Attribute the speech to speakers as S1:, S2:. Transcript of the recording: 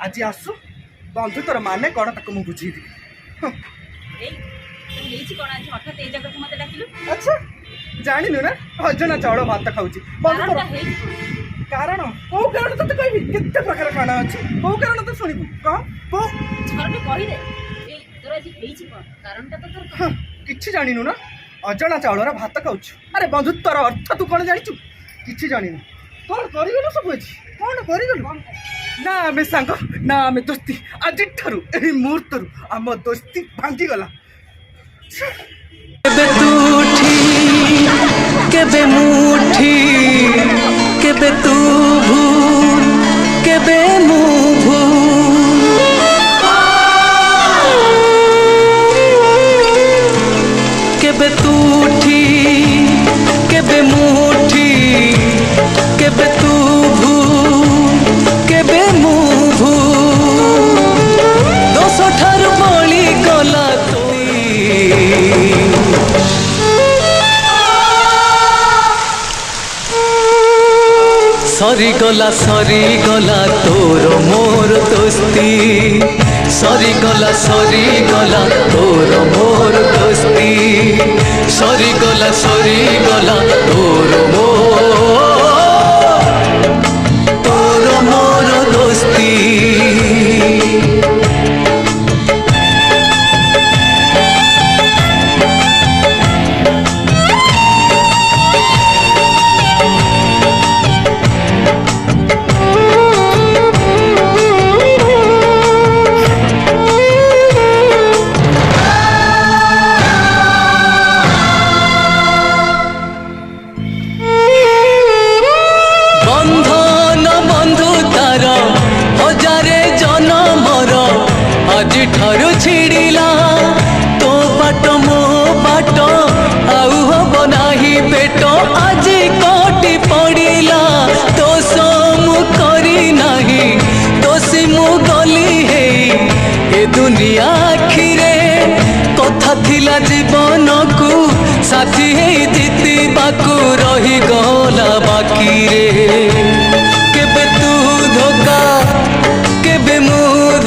S1: आज आसु बंधुत्वर माने कौन ताको मु बुझेबी। अच्छा जानिनु ना अजना चाउल भात खाऊची बंधुत्वर कारण को कारण तते कहबी केते प्रकार खाना अछि को कारण तो सुनिबू कह को किछि जानिनु ना अजना चाउल भात खाऊछु। अरे बंधुत्वर अर्थ तू कौन जानिचु किछि जानिनु कौन करिगलु सब अछि कौन करिगलु ना आमे सांग ना आमे दोस्ती आज ठारू एही मुहूर्तरू आम दोस्ती भांगी गला।
S2: केबे तू उठी केबे मुठी केबे तू भूल केबे मु भूल केबे तू उठी केबे मुठी केबे तू भूल केबे मु भूल दोष ठारू बळी गला सरी गला तोर मोर दोस्ती सरी गला तोर मोर दोस्ती सरी गला तोर मोर दोस्ती। आज ठारू छिड़िला तो बाट मो बाट आउ हब नाही पेट आज कटी पड़िला तो समु करी नाही दोषी मु गली हे ए दुनिया आखिरे कथा थिला जीवन को साथी हे जीती बाकू रही गला बाकी रे।